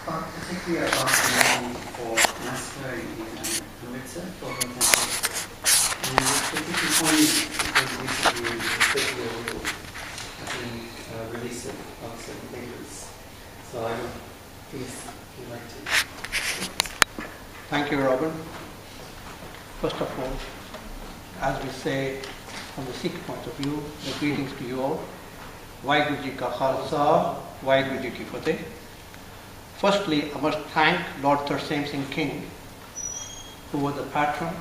Particularly about the need for massacre in Amritsar for example. And it's particularly poignant because recently the release of certain papers. So I would please would like to. Thank you, Robin. First of all, as we say from the Sikh point of view, the greetings to you all. Vaheguru Ji Ka Khalsa, Vaheguru Ji Ki Fateh. Firstly, I must thank Lord Tersen Singh King, who was the patron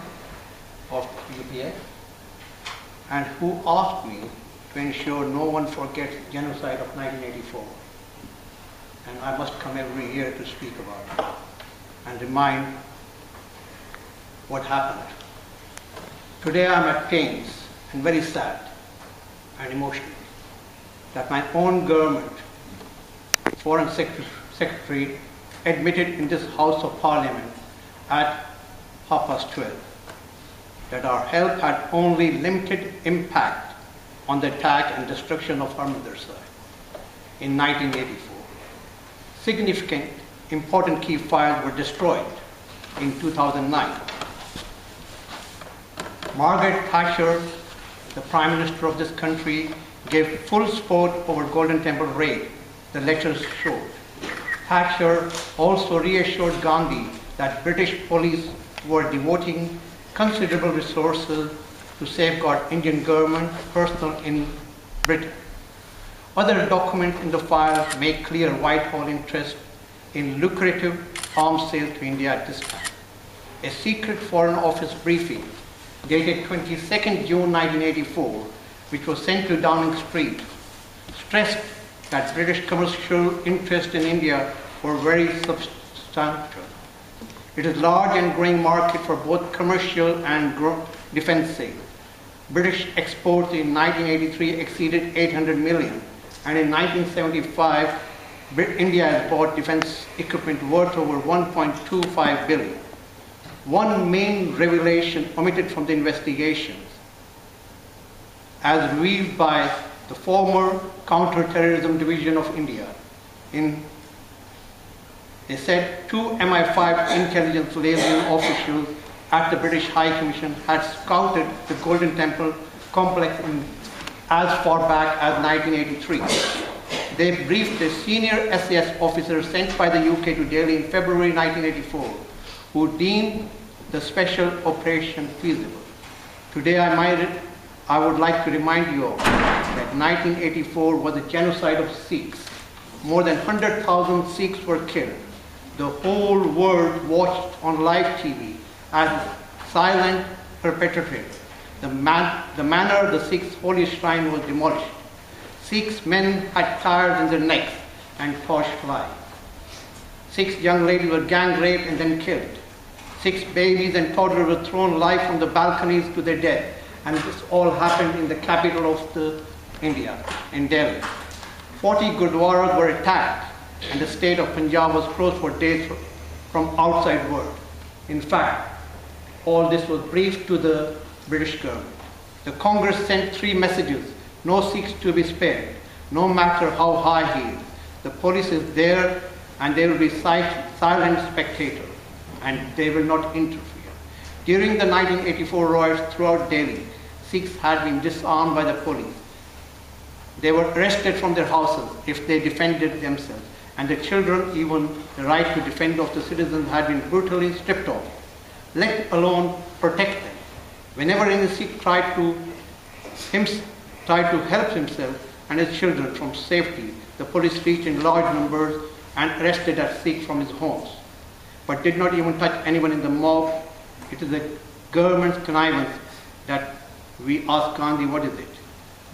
of UPF and who asked me to ensure no one forgets genocide of 1984. And I must come every year to speak about it and remind what happened. Today I am at pains and very sad and emotional that my own government, Foreign Secretary, admitted in this House of Parliament at 12:30 that our help had only limited impact on the attack and destruction of Harmandar Sahib in 1984. Significant, important key files were destroyed in 2009. Margaret Thatcher, the Prime Minister of this country, gave full support over Golden Temple raid, the letters showed. Thatcher also reassured Gandhi that British police were devoting considerable resources to safeguard Indian government personnel in Britain. Other documents in the file make clear Whitehall interest in lucrative arms sales to India at this time. A secret Foreign Office briefing dated 22nd June 1984, which was sent to Downing Street, stressed that British commercial interests in India were very substantial. It is a large and growing market for both commercial and defense sales. British exports in 1983 exceeded 800 million, and in 1975, India has bought defense equipment worth over 1.25 billion. One main revelation omitted from the investigations, as revealed by the former Counter-Terrorism Division of India, they said 2 MI5 intelligence liaison officials at the British High Commission had scouted the Golden Temple complex as far back as 1983. They briefed a senior SAS officer sent by the UK to Delhi in February 1984, who deemed the special operation feasible. Today I would like to remind you all that 1984 was a genocide of Sikhs. More than 100,000 Sikhs were killed. The whole world watched on live TV as silent perpetrators. The manner the Sikhs' holy shrine was demolished. Sikhs men had tires in their necks and torch fly. 6 young ladies were gang raped and then killed. 6 babies and toddlers were thrown live from the balconies to their death. And this all happened in the capital of India, in Delhi. 40 gurdwaras were attacked, and the state of Punjab was closed for days from outside world. In fact, all this was briefed to the British government. The Congress sent 3 messages: no Sikhs to be spared, no matter how high he is. The police is there, and they will be silent spectators, and they will not interfere. During the 1984 riots throughout Delhi, Sikhs had been disarmed by the police. They were arrested from their houses if they defended themselves, and the children, even the right to defend of the citizens, had been brutally stripped off, let alone protect them. Whenever any Sikh tried to help himself and his children from safety, the police reached in large numbers and arrested that Sikh from his homes, but did not even touch anyone in the mob. It is the government's connivance that we ask Gandhi, what is it?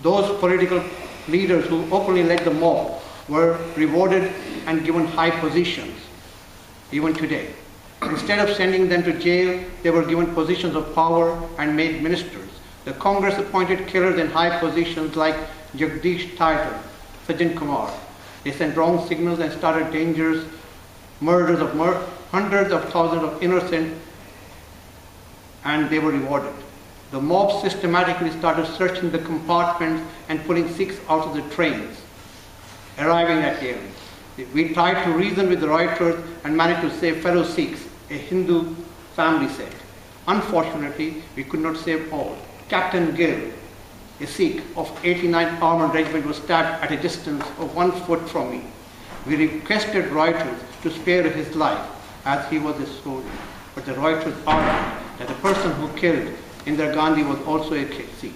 Those political leaders who openly led the mob were rewarded and given high positions, even today. Instead of sending them to jail, they were given positions of power and made ministers. The Congress appointed killers in high positions like Jagdish Thakur, Sajjan Kumar. They sent wrong signals and started dangerous murders of hundreds of thousands of innocent, and they were rewarded. The mob systematically started searching the compartments and pulling Sikhs out of the trains, arriving at Delhi. We tried to reason with the Reuters and managed to save fellow Sikhs, a Hindu family said. Unfortunately, we could not save all. Captain Gill, a Sikh of 89th Armored Regiment, was stabbed at a distance of 1 foot from me. We requested Reuters to spare his life as he was a soldier, but the Reuters argued that the person who killed Indira Gandhi was also a Sikh.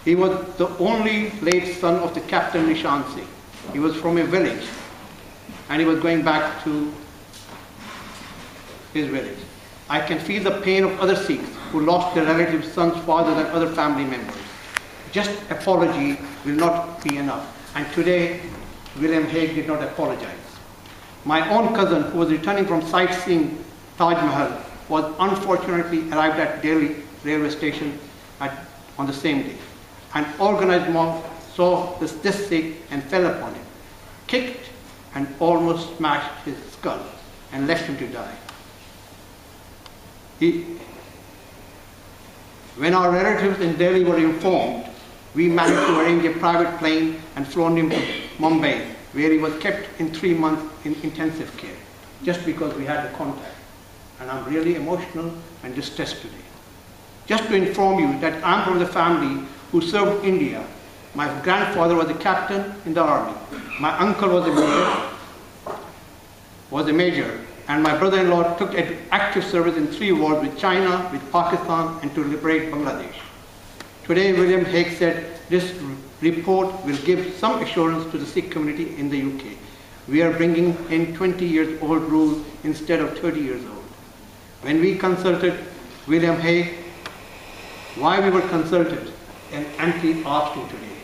He was the only late son of the Captain Nishan Singh. He was from a village and he was going back to his village. I can feel the pain of other Sikhs who lost their relatives, sons, fathers and other family members. Just apology will not be enough. And today, William Hague did not apologize. My own cousin, who was returning from sightseeing Taj Mahal, was unfortunately arrived at Delhi railway station on the same day. An organized mob saw this Sikh and fell upon him, kicked and almost smashed his skull and left him to die. When our relatives in Delhi were informed, we managed to arrange a private plane and flown him to Mumbai, where he was kept in 3 months in intensive care, just because we had the contact. And I'm really emotional and distressed today. Just to inform you that I'm from the family who served India. My grandfather was a captain in the army. My uncle was a major, and my brother-in-law took active service in 3 wars with China, with Pakistan, and to liberate Bangladesh. Today, William Hague said this report will give some assurance to the Sikh community in the UK. We are bringing in 20-year-old rule instead of 30 years old. When we consulted William Hague, why we were consulted, an auntie asked him today.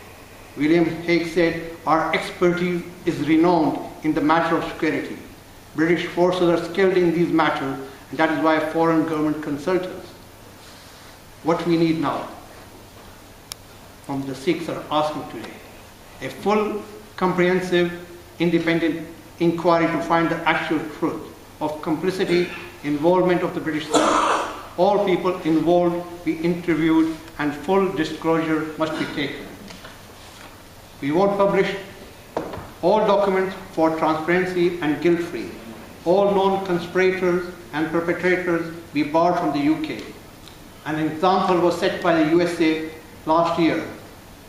William Hague said, our expertise is renowned in the matter of security. British forces are skilled in these matters, and that is why foreign government consult us. What we need now, from the Sikhs are asking today, a full, comprehensive, independent inquiry to find the actual truth of complicity, involvement of the British side. All people involved be interviewed and full disclosure must be taken. We won't publish all documents for transparency and guilt-free. All known conspirators and perpetrators be barred from the UK. An example was set by the USA last year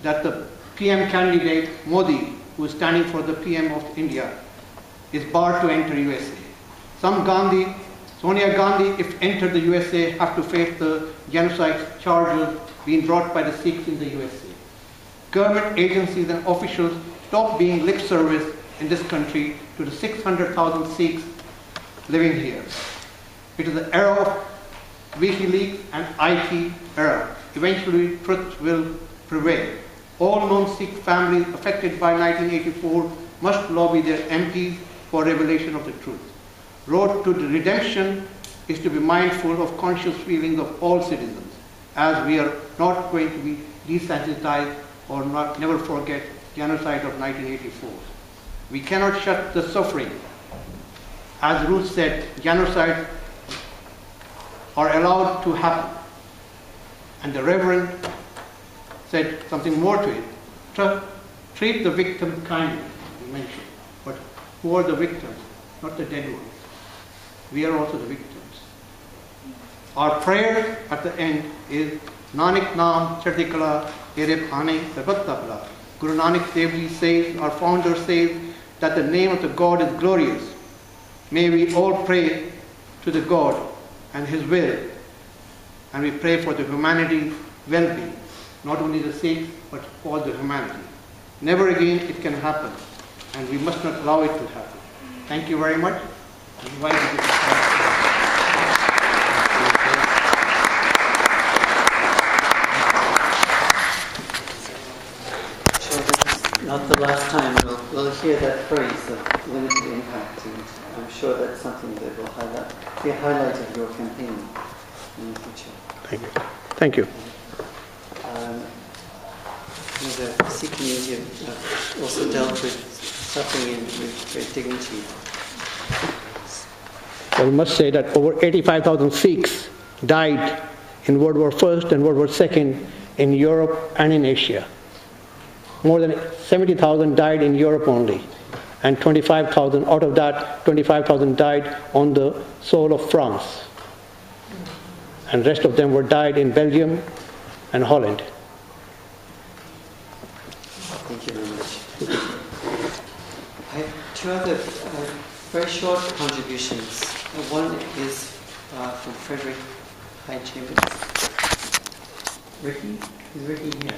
that the PM candidate Modi, who is standing for the PM of India, is barred to enter USA. Sonia Gandhi, if entered the USA, have to face the genocide charges being brought by the Sikhs in the USA. Government agencies and officials stop being lip service in this country to the 600,000 Sikhs living here. It is the era of WikiLeaks and IT era. Eventually, truth will prevail. All known Sikh families affected by 1984 must lobby their MPs for revelation of the truth. Road to the redemption is to be mindful of conscious feelings of all citizens, as we are not going to be desensitized or never forget genocide of 1984. We cannot shut the suffering. As Ruth said, genocide are allowed to happen. And the Reverend said something more to it. Treat the victim kindly, you mentioned. But who are the victims? Not the dead ones. We are also the victims. Our prayer at the end is Nanak Naam Chardhi Kala Ere Phane Sarbat Tabla. Guru Nanak Dev Ji says, our founder says, that the name of the God is glorious. May we all pray to the God and His will, and we pray for the humanity's well-being, not only the Sikhs, but for the humanity. Never again it can happen, and we must not allow it to happen. Thank you very much. I invite you to not the last time we'll hear that phrase of limited impact, and I'm sure that's something that will be a highlight of your campaign in the future. Thank you. Thank you. The Sikh community have also dealt with suffering with great dignity. I must say that over 85,000 Sikhs died in World War I and World War II in Europe and in Asia. More than 70,000 died in Europe only. and 25,000, out of that, 25,000 died on the soil of France. And rest of them were died in Belgium and Holland. Thank you very much. I have two other very short contributions. One is from Frederick Hyde Chambers. Ricky? Is Ricky here?